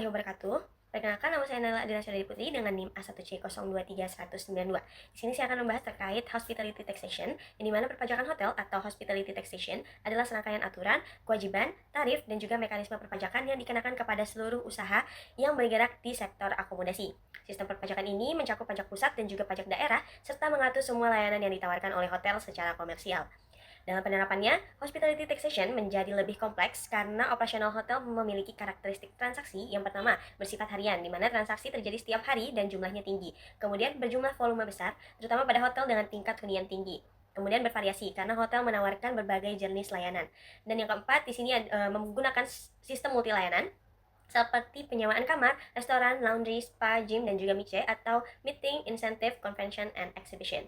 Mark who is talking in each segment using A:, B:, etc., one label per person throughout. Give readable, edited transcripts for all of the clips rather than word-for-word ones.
A: warahmatullahi wabarakatuh. Perkenalkan, nama saya Nela Adila Syaradi Putri dengan NIM A1C023192. Di sini saya akan membahas terkait hospitality taxation, yang dimana perpajakan hotel atau hospitality taxation adalah serangkaian aturan, kewajiban, tarif, dan juga mekanisme perpajakan yang dikenakan kepada seluruh usaha yang bergerak di sektor akomodasi. Sistem perpajakan ini mencakup pajak pusat dan juga pajak daerah, serta mengatur semua layanan yang ditawarkan oleh hotel secara komersial. Dalam penerapannya, hospitality taxation menjadi lebih kompleks karena operasional hotel memiliki karakteristik transaksi yang pertama, bersifat harian, di mana transaksi terjadi setiap hari dan jumlahnya tinggi. Kemudian berjumlah volume besar, terutama pada hotel dengan tingkat hunian tinggi. Kemudian bervariasi karena hotel menawarkan berbagai jenis layanan. Dan yang keempat, di sini menggunakan sistem multi layanan seperti penyewaan kamar, restoran, laundry, spa, gym, dan juga mice atau meeting, incentive, convention, and exhibition.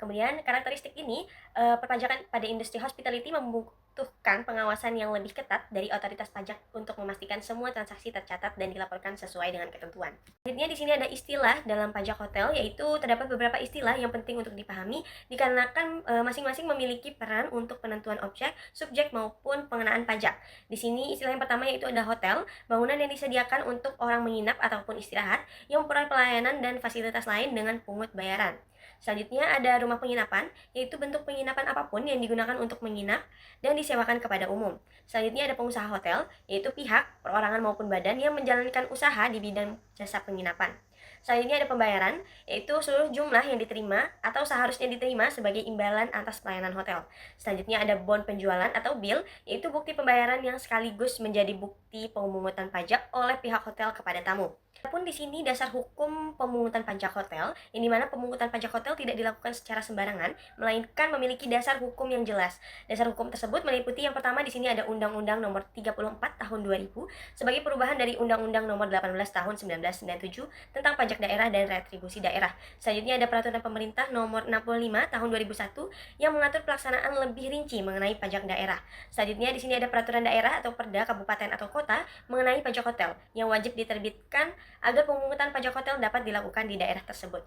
A: Kemudian karakteristik ini, perpajakan pada industri hospitality membutuhkan pengawasan yang lebih ketat dari otoritas pajak untuk memastikan semua transaksi tercatat dan dilaporkan sesuai dengan ketentuan. Selanjutnya di sini ada istilah dalam pajak hotel, yaitu terdapat beberapa istilah yang penting untuk dipahami dikarenakan masing-masing memiliki peran untuk penentuan objek, subjek maupun pengenaan pajak. Di sini istilah yang pertama yaitu ada hotel, bangunan yang disediakan untuk orang menginap ataupun istirahat yang memperoleh pelayanan dan fasilitas lain dengan pungut bayaran. Selanjutnya ada rumah penginapan, yaitu bentuk penginapan apapun yang digunakan untuk menginap dan disewakan kepada umum. Selanjutnya ada pengusaha hotel, yaitu pihak, perorangan maupun badan yang menjalankan usaha di bidang jasa penginapan. Selanjutnya ada pembayaran, yaitu seluruh jumlah yang diterima atau seharusnya diterima sebagai imbalan atas pelayanan hotel. Selanjutnya ada bon penjualan atau bill, yaitu bukti pembayaran yang sekaligus menjadi bukti pemungutan pajak oleh pihak hotel kepada tamu. Adapun di sini dasar hukum pemungutan pajak hotel, yang dimana pemungutan pajak hotel tidak dilakukan secara sembarangan, melainkan memiliki dasar hukum yang jelas. Dasar hukum tersebut meliputi yang pertama di sini ada Undang-Undang Nomor 34 Tahun 2000 sebagai perubahan dari Undang-Undang Nomor 18 Tahun 1997 tentang pajak daerah dan retribusi daerah. Selanjutnya ada Peraturan Pemerintah Nomor 65 Tahun 2001 yang mengatur pelaksanaan lebih rinci mengenai pajak daerah. Selanjutnya di sini ada Peraturan Daerah atau Perda Kabupaten atau Kota mengenai pajak hotel yang wajib diterbitkan agar pemungutan pajak hotel dapat dilakukan di daerah tersebut.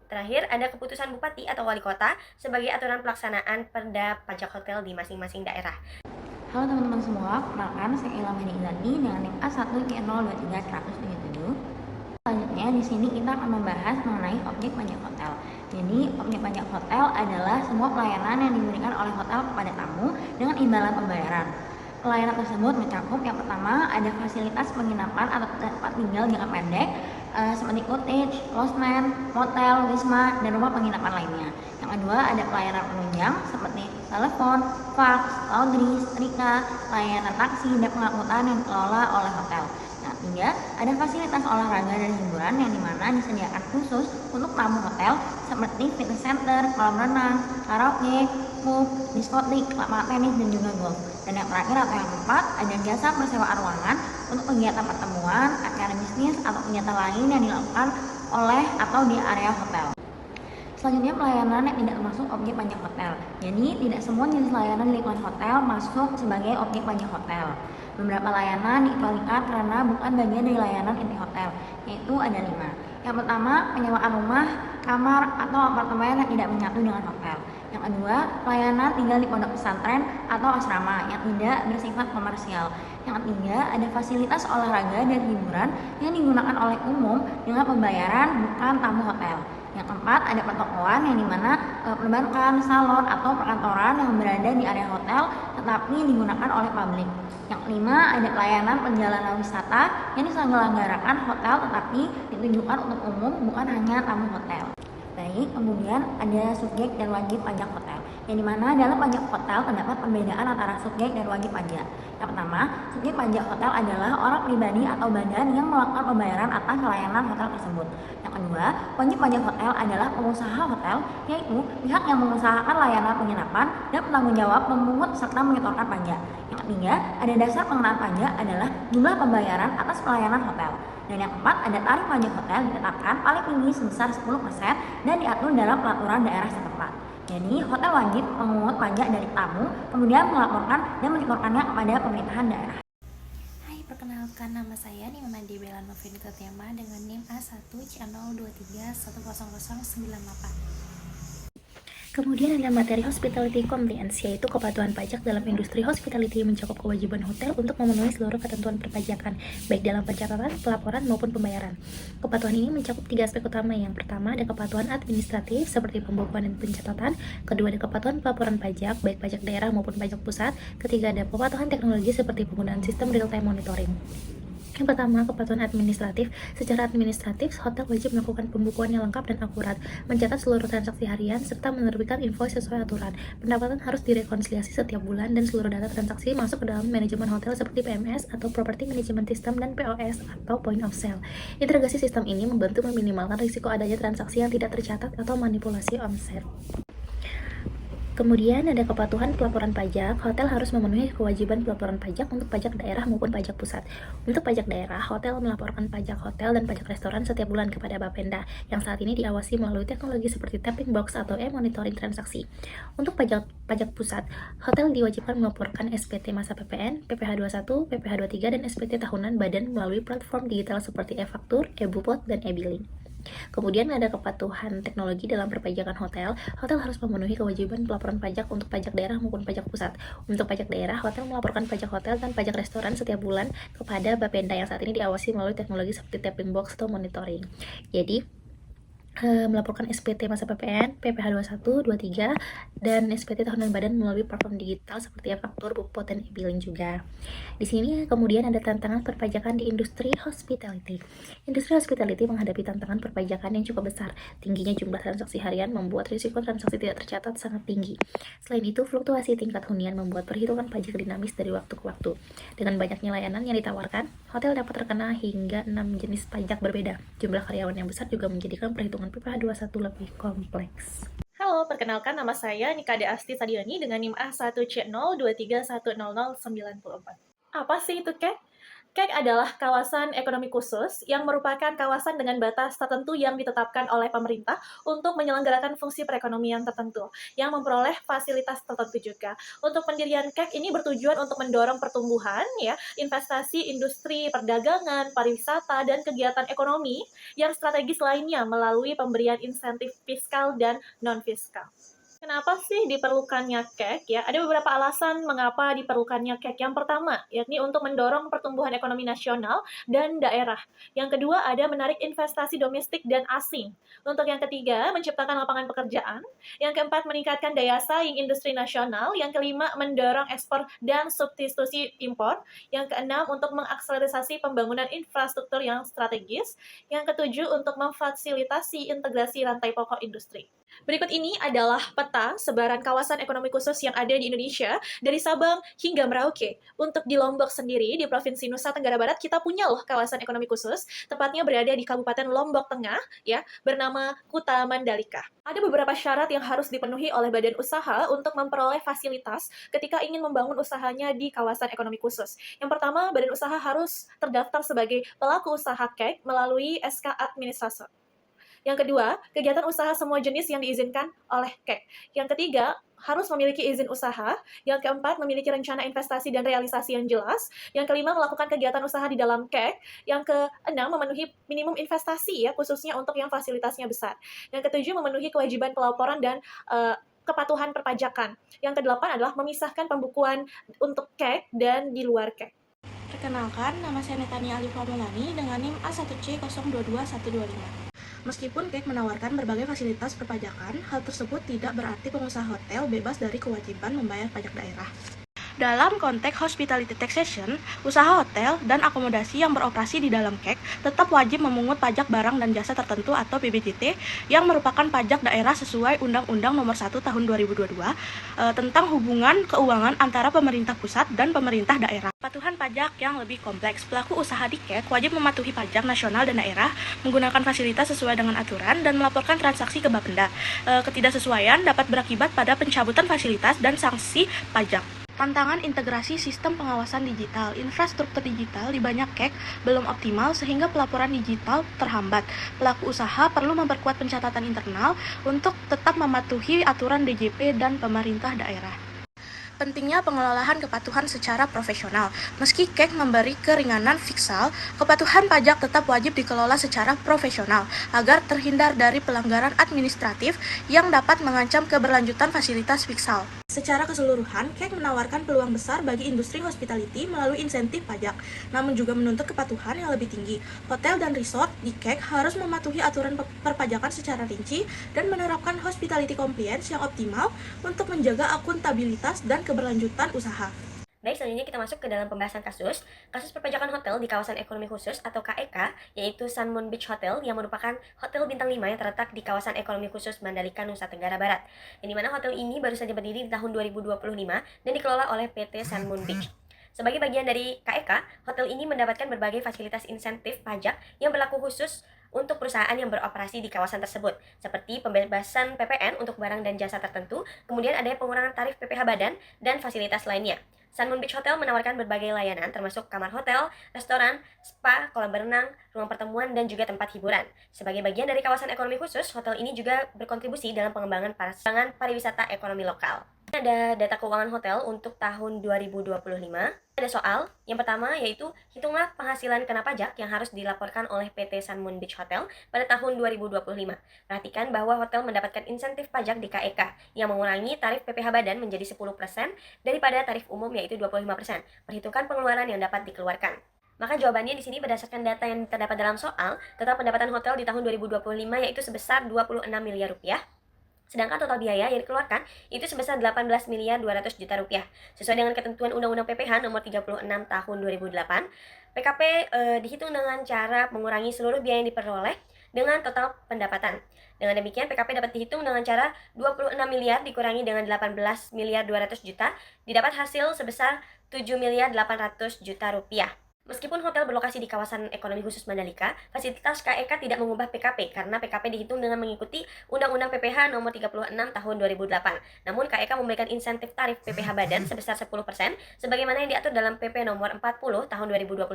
A: Terakhir, ada keputusan bupati atau wali kota sebagai aturan pelaksanaan perda pajak hotel di masing-masing daerah.
B: Halo teman-teman semua, perkenalkan saya Ilham Ilani dengan NIM A1C023177. Selanjutnya di sini kita akan membahas mengenai objek pajak hotel. Jadi, objek pajak hotel adalah semua pelayanan yang diberikan oleh hotel kepada tamu dengan imbalan pembayaran. Pelayanan tersebut mencakup yang pertama ada fasilitas penginapan atau tempat tinggal jangka pendek seperti cottage, lodgement, motel, wisma, dan rumah penginapan lainnya. Yang kedua ada pelayanan penunjang seperti telepon, fax, laundry, setrika, layanan taksi, dan pengangkutan yang dikelola oleh hotel. Yang ketiga ada fasilitas olahraga dan hiburan yang dimana disediakan khusus untuk tamu hotel seperti fitness center, kolam renang, karaoke, pub, diskotik, lapangan tenis, dan juga golf. Dan yang terakhir atau yang keempat ada jasa persewaan ruangan untuk kegiatan pertemuan, acara bisnis, atau kegiatan lain yang dilakukan oleh atau di area hotel. Selanjutnya pelayanan yang tidak termasuk objek pajak hotel. Jadi tidak semua jenis layanan di lingkungan hotel masuk sebagai objek pajak hotel. Beberapa layanan dikecualikan karena bukan bagian dari layanan inti hotel, yaitu ada 5. Yang pertama, penyewaan rumah, kamar, atau apartemen yang tidak menyatu dengan hotel. Yang kedua, pelayanan tinggal di pondok pesantren atau asrama yang tidak bersifat komersial. Yang ketiga, ada fasilitas olahraga dan hiburan yang digunakan oleh umum dengan pembayaran bukan tamu hotel. Yang keempat, ada pertokoan yang dimana perbankan, salon, atau perkantoran yang berada di area hotel tetapi digunakan oleh publik. Yang kelima, ada pelayanan perjalanan wisata yang diselenggarakan hotel tetapi ditujukan untuk umum bukan hanya tamu hotel. Baik, kemudian ada subjek dan wajib pajak hotel, yang dimana dalam pajak hotel terdapat perbedaan antara subjek dan wajib pajak. Yang pertama, subjek pajak hotel adalah orang pribadi atau badan yang melakukan pembayaran atas layanan hotel tersebut. Yang kedua, wajib pajak hotel adalah pengusaha hotel, yaitu pihak yang mengusahakan layanan penginapan dan bertanggung jawab memungut serta menyetorkan pajak. Yang ketiga, ada dasar pengenaan pajak adalah jumlah pembayaran atas pelayanan hotel. Dan yang keempat, ada tarif pajak hotel ditetapkan paling tinggi sebesar 10% dan diatur dalam peraturan daerah setempat. Jadi, hotel wajib memungut pajak dari tamu, kemudian melaporkan dan menyetorkannya kepada pemerintahan daerah.
C: Hai, perkenalkan nama saya Nima Dibela Novinita Tema dengan NIM A1C02310098.
D: Kemudian ada materi hospitality compliance, yaitu kepatuhan pajak dalam industri hospitality mencakup kewajiban hotel untuk memenuhi seluruh ketentuan perpajakan, baik dalam pencatatan, pelaporan, maupun pembayaran. Kepatuhan ini mencakup 3 aspek utama. Yang pertama ada kepatuhan administratif, seperti pembukuan dan pencatatan. Kedua ada kepatuhan pelaporan pajak, baik pajak daerah maupun pajak pusat. Ketiga ada kepatuhan teknologi, seperti penggunaan sistem real-time monitoring. Yang pertama, kepatuhan administratif. Secara administratif, hotel wajib melakukan pembukuan yang lengkap dan akurat, mencatat seluruh transaksi harian, serta menerbitkan invoice sesuai aturan. Pendapatan harus direkonsiliasi setiap bulan, dan seluruh data transaksi masuk ke dalam manajemen hotel seperti PMS atau Property Management System dan POS atau Point of Sale. Integrasi sistem ini membantu meminimalkan risiko adanya transaksi yang tidak tercatat atau manipulasi omset. Kemudian ada kepatuhan pelaporan pajak. Hotel harus memenuhi kewajiban pelaporan pajak untuk pajak daerah maupun pajak pusat. Untuk pajak daerah, hotel melaporkan pajak hotel dan pajak restoran setiap bulan kepada Bapenda, yang saat ini diawasi melalui teknologi seperti tapping box atau e-monitoring transaksi. Untuk pajak pusat, hotel diwajibkan melaporkan SPT masa PPN, PPh 21, PPh 23, dan SPT tahunan badan melalui platform digital seperti e-faktur, e-bupot, dan e-billing. Kemudian ada kepatuhan teknologi dalam perpajakan hotel. Hotel harus memenuhi kewajiban pelaporan pajak untuk pajak daerah maupun pajak pusat. Untuk pajak daerah, hotel melaporkan pajak hotel dan pajak restoran setiap bulan kepada Bapenda, yang saat ini diawasi melalui teknologi seperti tapping box atau monitoring. Jadi melaporkan SPT masa PPN, PPh 21, 23, dan SPT tahunan badan melalui platform digital seperti e-faktur, bupot, dan e-billing juga. Di sini kemudian ada tantangan perpajakan di industri hospitality. Industri hospitality menghadapi tantangan perpajakan yang cukup besar. Tingginya jumlah transaksi harian membuat risiko transaksi tidak tercatat sangat tinggi. Selain itu, fluktuasi tingkat hunian membuat perhitungan pajak dinamis dari waktu ke waktu. Dengan banyaknya layanan yang ditawarkan, hotel dapat terkena hingga 6 jenis pajak berbeda. Jumlah karyawan yang besar juga menjadikan perhitungan PPh 21 lebih kompleks.
E: Halo, perkenalkan nama saya Nikade Asti Sadiani dengan NIM A1C023100094. Apa sih itu KEK? KEK adalah kawasan ekonomi khusus yang merupakan kawasan dengan batas tertentu yang ditetapkan oleh pemerintah untuk menyelenggarakan fungsi perekonomian tertentu yang memperoleh fasilitas tertentu juga. Untuk pendirian KEK ini bertujuan untuk mendorong pertumbuhan, investasi, industri, perdagangan, pariwisata, dan kegiatan ekonomi yang strategis lainnya melalui pemberian insentif fiskal dan non-fiskal. Kenapa sih diperlukannya KEK? Ada beberapa alasan mengapa diperlukannya KEK. Yang pertama, yakni untuk mendorong pertumbuhan ekonomi nasional dan daerah. Yang kedua, ada menarik investasi domestik dan asing. Untuk yang ketiga, menciptakan lapangan pekerjaan. Yang keempat, meningkatkan daya saing industri nasional. Yang kelima, mendorong ekspor dan substitusi impor. Yang keenam, untuk mengakselerasi pembangunan infrastruktur yang strategis. Yang ketujuh, untuk memfasilitasi integrasi rantai pokok industri. Berikut ini adalah peta sebaran kawasan ekonomi khusus yang ada di Indonesia dari Sabang hingga Merauke. Untuk di Lombok sendiri, di Provinsi Nusa Tenggara Barat, kita punya loh kawasan ekonomi khusus, tepatnya berada di Kabupaten Lombok Tengah, bernama Kuta Mandalika. Ada beberapa syarat yang harus dipenuhi oleh badan usaha untuk memperoleh fasilitas ketika ingin membangun usahanya di kawasan ekonomi khusus. Yang pertama, badan usaha harus terdaftar sebagai pelaku usaha KEK melalui SK Administrasi. Yang kedua, kegiatan usaha semua jenis yang diizinkan oleh KEK. Yang ketiga, harus memiliki izin usaha. Yang keempat, memiliki rencana investasi dan realisasi yang jelas. Yang kelima, melakukan kegiatan usaha di dalam KEK. Yang keenam, memenuhi minimum investasi khususnya untuk yang fasilitasnya besar. Yang ketujuh, memenuhi kewajiban pelaporan dan kepatuhan perpajakan. Yang kedelapan adalah memisahkan pembukuan untuk KEK dan di luar KEK.
F: Perkenalkan, nama saya Netania Alifah Maulani dengan NIM A1C022125. Meskipun KEK menawarkan berbagai fasilitas perpajakan, hal tersebut tidak berarti pengusaha hotel bebas dari kewajiban membayar pajak daerah. Dalam konteks hospitality taxation, usaha hotel dan akomodasi yang beroperasi di dalam KEK tetap wajib memungut pajak barang dan jasa tertentu atau PBJT yang merupakan pajak daerah sesuai Undang-Undang Nomor 1 Tahun 2022 tentang hubungan keuangan antara pemerintah pusat dan pemerintah daerah. Patuhan pajak yang lebih kompleks, pelaku usaha di KEK wajib mematuhi pajak nasional dan daerah, menggunakan fasilitas sesuai dengan aturan, dan melaporkan transaksi ke Bapenda. Ketidaksesuaian dapat berakibat pada pencabutan fasilitas dan sanksi pajak. Tantangan integrasi sistem pengawasan digital. Infrastruktur digital di banyak KEK belum optimal sehingga pelaporan digital terhambat. Pelaku usaha perlu memperkuat pencatatan internal untuk tetap mematuhi aturan DJP dan pemerintah daerah. Pentingnya pengelolaan kepatuhan secara profesional. Meski KEK memberi keringanan fiskal, kepatuhan pajak tetap wajib dikelola secara profesional agar terhindar dari pelanggaran administratif yang dapat mengancam keberlanjutan fasilitas fiskal. Secara keseluruhan, KEK menawarkan peluang besar bagi industri hospitality melalui insentif pajak, namun juga menuntut kepatuhan yang lebih tinggi. Hotel dan resort di KEK harus mematuhi aturan perpajakan secara rinci dan menerapkan hospitality compliance yang optimal untuk menjaga akuntabilitas dan keberlanjutan usaha.
A: Baik, selanjutnya kita masuk ke dalam pembahasan kasus perpajakan hotel di kawasan ekonomi khusus atau KEK, yaitu Sun Moon Beach Hotel yang merupakan hotel bintang 5 yang terletak di kawasan ekonomi khusus Mandalika, Nusa Tenggara Barat. Yang dimana hotel ini baru saja berdiri di tahun 2025 dan dikelola oleh PT Sun Moon Beach. Sebagai bagian dari KEK, hotel ini mendapatkan berbagai fasilitas insentif pajak yang berlaku khusus untuk perusahaan yang beroperasi di kawasan tersebut, seperti pembebasan PPN untuk barang dan jasa tertentu, kemudian adanya pengurangan tarif PPh badan, dan fasilitas lainnya. Sun Moon Beach Hotel menawarkan berbagai layanan termasuk kamar hotel, restoran, spa, kolam berenang, ruang pertemuan, dan juga tempat hiburan. Sebagai bagian dari kawasan ekonomi khusus, hotel ini juga berkontribusi dalam pengembangan pariwisata ekonomi lokal. Ada data keuangan hotel untuk tahun 2025. Ada soal, yang pertama yaitu hitunglah penghasilan kena pajak yang harus dilaporkan oleh PT Sun Moon Beach Hotel pada tahun 2025. Perhatikan bahwa hotel mendapatkan insentif pajak di KEK yang mengurangi tarif PPh badan menjadi 10% daripada tarif umum yaitu 25%. Perhitungkan pengeluaran yang dapat dikeluarkan. Maka jawabannya di sini berdasarkan data yang terdapat dalam soal, total pendapatan hotel di tahun 2025 yaitu sebesar 26 miliar rupiah. Sedangkan total biaya yang dikeluarkan itu sebesar 18 miliar 200 juta rupiah. Sesuai dengan ketentuan Undang-Undang PPh nomor 36 tahun 2008, PKP dihitung dengan cara mengurangi seluruh biaya yang diperoleh dengan total pendapatan. Dengan demikian, PKP dapat dihitung dengan cara 26 miliar dikurangi dengan 18 miliar 200 juta, didapat hasil sebesar 7 miliar 800 juta rupiah. Meskipun hotel berlokasi di kawasan ekonomi khusus Mandalika, fasilitas KEK tidak mengubah PKP karena PKP dihitung dengan mengikuti Undang-Undang PPh nomor 36 tahun 2008. Namun KEK memberikan insentif tarif PPh badan sebesar 10% sebagaimana yang diatur dalam PP nomor 40 tahun 2021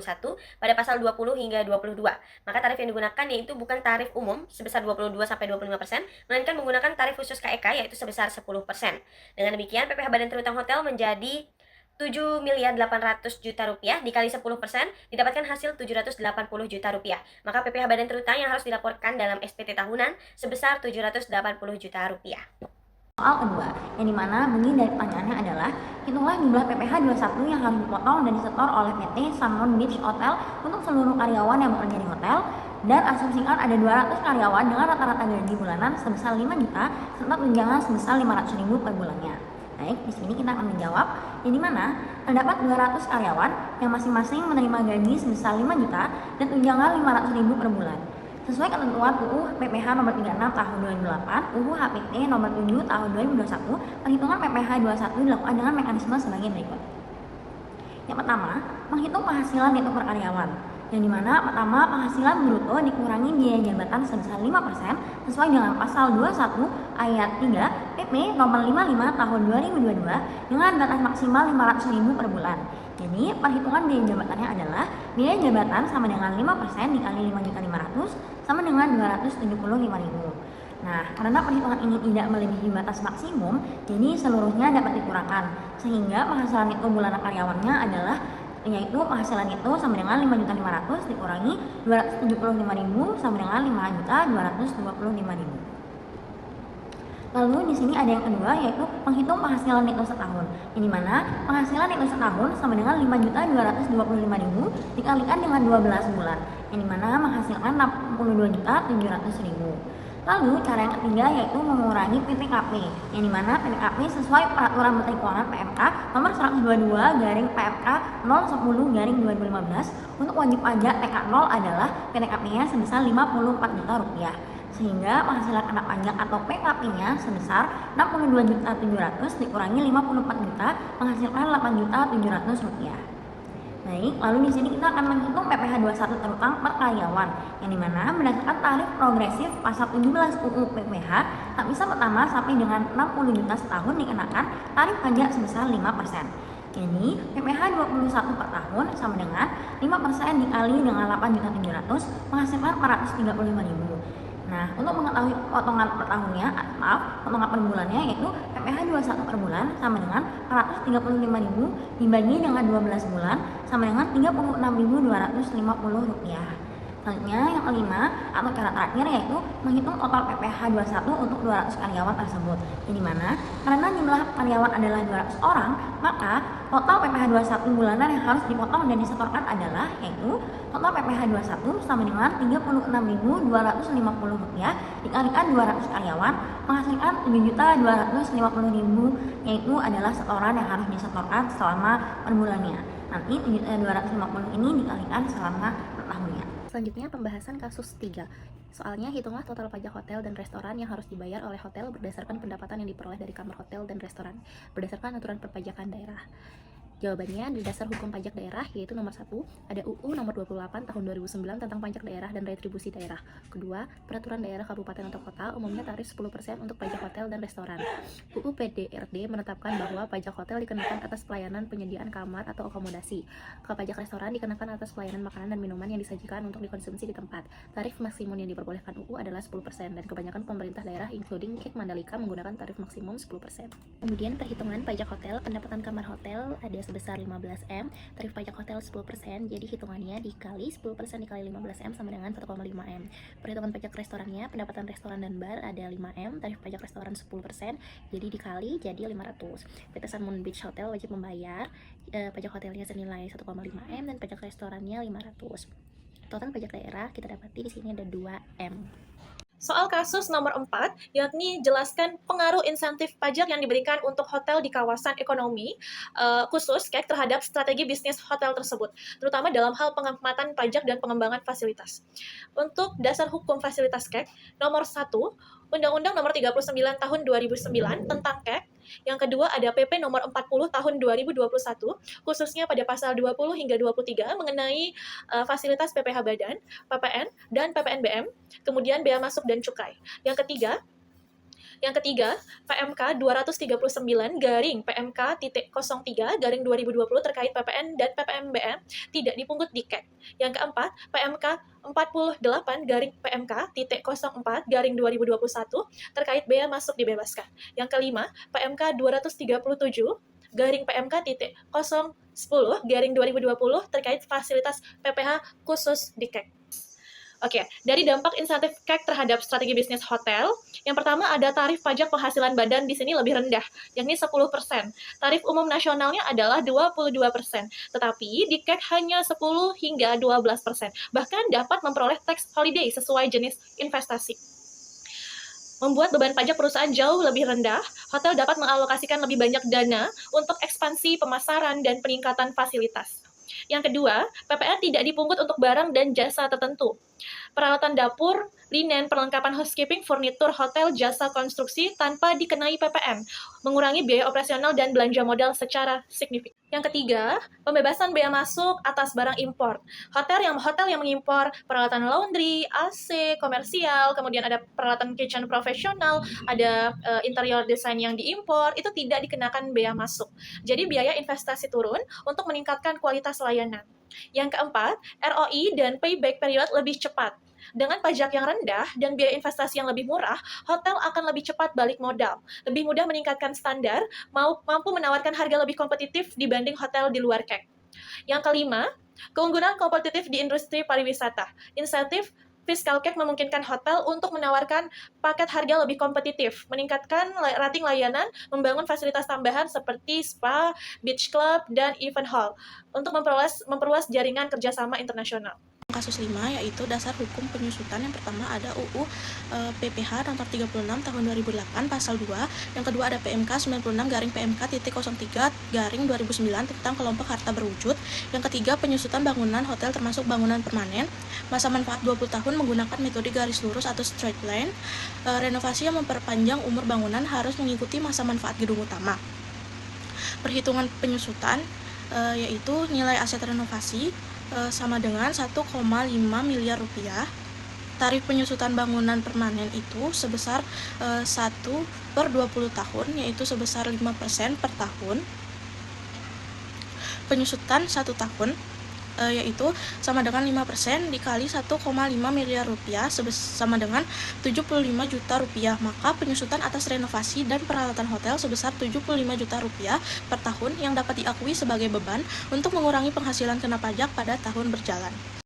A: pada pasal 20 hingga 22. Maka tarif yang digunakan yaitu bukan tarif umum sebesar 22-25%, melainkan menggunakan tarif khusus KEK yaitu sebesar 10%. Dengan demikian PPh badan terutang hotel menjadi 7 miliar 800 juta rupiah dikali 10% didapatkan hasil 780 juta rupiah. Maka PPh badan terutang yang harus dilaporkan dalam SPT tahunan sebesar 780 juta rupiah.
B: Soal kedua, yang dimana bunyi dari pertanyaannya adalah hitunglah jumlah PPh 21 yang harus dipotong dan disetor oleh PT Sun Moon Beach Hotel untuk seluruh karyawan yang bekerja di hotel, dan asumsikan ada 200 karyawan dengan rata-rata gaji bulanan sebesar 5 juta serta tunjangan sebesar 500.000 per bulannya. Baik, di sini kita akan menjawab yang dimana terdapat 200 karyawan yang masing-masing menerima gaji sebesar 5 juta dan tunjangan 500.000 per bulan. Sesuai ketentuan UU PPh nomor 36 tahun 2008, UU HPT nomor 7 tahun 2021, perhitungan PPh 21 dilakukan dengan mekanisme sebagai berikut. Yang pertama, menghitung penghasilan neto per karyawan. Yang dimana pertama penghasilan bruto dikurangi biaya jabatan sebesar 5% sesuai dengan pasal 21 ayat 3 PP nomor 55 tahun 2022 dengan batas maksimal 500.000 per bulan. Jadi perhitungan biaya jabatannya adalah biaya jabatan sama dengan 5% dikali 5.500.000 sama dengan 275.000. Nah, karena perhitungan ini tidak melebihi batas maksimum, jadi seluruhnya dapat dikurangkan sehingga penghasilan neto bulanan karyawannya adalah yaitu penghasilan itu sama dengan 5.500.000 dikurangi 275.000 sama dengan 5.225.000. Lalu di sini ada yang kedua yaitu menghitung penghasilan neto setahun. Yang dimana penghasilan neto setahun sama dengan 5.225.000 dikalikan dengan 12 bulan. Yang dimana menghasilkan 62.700.000. Lalu cara yang ketiga yaitu mengurangi PPKP, yang dimana PPKP sesuai peraturan Menteri Keuangan PMK nomor 122/PMK 010/2015 untuk wajib pajak TK0 adalah PPKP-nya sebesar 54 juta rupiah, sehingga penghasilan kena pajak atau PKP-nya sebesar 62.700.000 dikurangi 54 juta menghasilkan 8.700.000 rupiah. Baik, lalu di sini kita akan menghitung PPh 21 terutang per karyawan, yang dimana berdasarkan tarif progresif pasal 17 UU PPh, tak bisa pertama sampai dengan 60 juta setahun dikenakan tarif pajak sebesar 5%. Jadi PPh 21 per tahun sama dengan 5% dikali dengan 8.700.000 menghasilkan 435.000. Nah, untuk mengetahui potongan per tahunnya, potongan per bulannya yaitu PPh 21 per bulan sama dengan 435.000 dibagi dengan 12 bulan sama dengan Rp36.250. Selanjutnya, yang kelima atau cara terakhir yaitu menghitung total PPh 21 untuk 200 karyawan tersebut. Jadi mana? Karena jumlah karyawan adalah 200 orang, maka total PPh 21 bulanan yang harus dipotong dan disetorkan adalah yaitu total PPh 21 sama dengan Rp36.250 dikalikan 200 karyawan menghasilkan Rp7.250.000, yaitu adalah setoran yang harus disetorkan selama per bulannya. Nanti Rp7.250 ini dikalikan selama per tahunnya.
D: Selanjutnya pembahasan kasus 3. Soalnya, hitunglah total pajak hotel dan restoran yang harus dibayar oleh hotel berdasarkan pendapatan yang diperoleh dari kamar hotel dan restoran, berdasarkan aturan perpajakan daerah. Jawabannya di dasar hukum pajak daerah, yaitu nomor 1, ada UU nomor 28 tahun 2009 tentang pajak daerah dan retribusi daerah. Kedua, peraturan daerah kabupaten atau kota umumnya tarif 10% untuk pajak hotel dan restoran. UU PDRD menetapkan bahwa pajak hotel dikenakan atas pelayanan penyediaan kamar atau akomodasi. Kalau pajak restoran dikenakan atas pelayanan makanan dan minuman yang disajikan untuk dikonsumsi di tempat. Tarif maksimum yang diperbolehkan UU adalah 10% dan kebanyakan pemerintah daerah including Kek Mandalika menggunakan tarif maksimum 10%. Kemudian perhitungan pajak hotel, pendapatan kamar hotel ada sebesar 15M, tarif pajak hotel 10%, jadi hitungannya dikali 10% dikali 15M sama dengan 1,5M. Perhitungan pajak restorannya, pendapatan restoran dan bar ada 5M, tarif pajak restoran 10%, jadi dikali jadi 500. PT Sunmoon Beach Hotel wajib membayar pajak hotelnya senilai 1,5M dan pajak restorannya 500. Total pajak daerah kita dapati di sini ada 2M.
E: Soal kasus nomor 4, yakni jelaskan pengaruh insentif pajak yang diberikan untuk hotel di kawasan ekonomi khusus KEK terhadap strategi bisnis hotel tersebut, terutama dalam hal pengamatan pajak dan pengembangan fasilitas. Untuk dasar hukum fasilitas KEK, nomor 1, Undang-Undang nomor 39 tahun 2009 tentang KEK. Yang kedua ada PP nomor 40 tahun 2021, khususnya pada pasal 20 hingga 23 mengenai fasilitas PPh Badan, PPN, dan PPNBM, kemudian bea masuk dan cukai. Yang ketiga, PMK 239 garing PMK.03 garing 2020 terkait PPN dan PPNBM tidak dipungut di KEK. Yang keempat, PMK 48 garing PMK.04 garing 2021 terkait bea masuk dibebaskan. Yang kelima, PMK 237 garing PMK.010 garing 2020 terkait fasilitas PPh khusus di KEK. Oke, dari dampak insentif KEK terhadap strategi bisnis hotel, yang pertama ada tarif pajak penghasilan badan di sini lebih rendah, yakni 10%. Tarif umum nasionalnya adalah 22%, tetapi di KEK hanya 10 hingga 12%. Bahkan dapat memperoleh tax holiday sesuai jenis investasi. Membuat beban pajak perusahaan jauh lebih rendah, hotel dapat mengalokasikan lebih banyak dana untuk ekspansi pemasaran dan peningkatan fasilitas. Yang kedua, PPN tidak dipungut untuk barang dan jasa tertentu. Peralatan dapur, linen, perlengkapan housekeeping, furnitur, hotel, jasa konstruksi tanpa dikenai PPN, mengurangi biaya operasional dan belanja modal secara signifikan. Yang ketiga, pembebasan bea masuk atas barang impor. Hotel yang mengimpor peralatan laundry, AC, komersial, kemudian ada peralatan kitchen profesional, ada interior design yang diimpor, itu tidak dikenakan bea masuk. Jadi biaya investasi turun untuk meningkatkan kualitas layanan. Yang keempat, ROI dan payback period lebih cepat. Dengan pajak yang rendah dan biaya investasi yang lebih murah, hotel akan lebih cepat balik modal, lebih mudah meningkatkan standar, mampu menawarkan harga lebih kompetitif dibanding hotel di luar KEK. Yang kelima, keunggulan kompetitif di industri pariwisata. Insentif fiskal KEK memungkinkan hotel untuk menawarkan paket harga lebih kompetitif, meningkatkan rating layanan, membangun fasilitas tambahan seperti spa, beach club, dan event hall untuk memperluas jaringan kerjasama internasional.
F: Kasus 5 yaitu dasar hukum penyusutan. Yang pertama ada UU PPh nomor 36 tahun 2008 pasal 2. Yang kedua ada PMK 96 garing PMK.03 garing 2009 tentang kelompok harta berwujud. Yang ketiga penyusutan bangunan hotel termasuk bangunan permanen. Masa manfaat 20 tahun menggunakan metode garis lurus atau straight line. Renovasi yang memperpanjang umur bangunan harus mengikuti masa manfaat gedung utama. Perhitungan penyusutan yaitu nilai aset renovasi sama dengan 1,5 miliar rupiah. Tarif penyusutan bangunan permanen itu sebesar 1/20 tahun, yaitu sebesar 5% per tahun. Penyusutan 1 tahun yaitu sama dengan 5% dikali 1,5 miliar rupiah sama dengan 75 juta rupiah. Maka penyusutan atas renovasi dan peralatan hotel sebesar 75 juta rupiah per tahun yang dapat diakui sebagai beban untuk mengurangi penghasilan kena pajak pada tahun berjalan.